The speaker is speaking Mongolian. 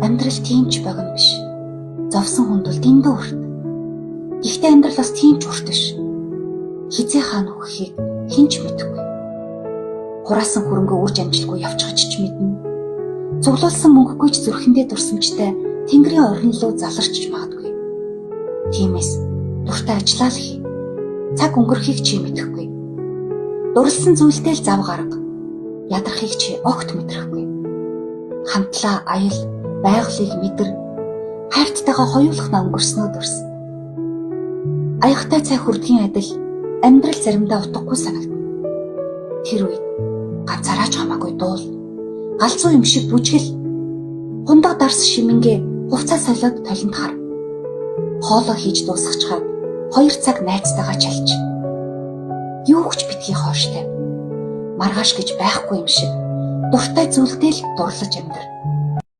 Амьдрал тийм ч богино биш. Зовсон хүнд бол дэндүү урт. Гэхдээ амьдрал бас тийм ч урт биш. Хизээ хаана өгөхийг хэн ч мэдэхгүй. Хураасан хөрөнгө үрж амжилтгүй явчихж ч мэднэ. Цуглуулсан мөнгөгүй ч зүрхэндээ дурсамжтай Тэнгэрийн орон руу заларч магадгүй. Тиймээс дуртай ажиллаа л хий. Цаг өнгөрөхийг чи мэдэхгүй. Дурлсан зүйлтэй л зав гарга. Ядрахыг чи огт мэдрэхгүй. Хамтлаа аял, байгалыг мэдэр, хайрттайгаа хоёулахна өнгөрснөө дурс. Аяхтай цай хүрдгийн адил амьдрал заримдаа утгагүй санагдана. Тэр үед ганцаараа ч хамаагүй дуул, галзуу юм шиг бүжгэл, хундаг дарс шимэнгээ хувцас солиод толинд хар. Хоолоо хийж дуусгачаад 2 цаг найзтайгаа чалж. Юу ч битгий хооштой. Маргааш гэж байхгүй юм шиг дуртай зүйлтэй л дурлаж амьдр.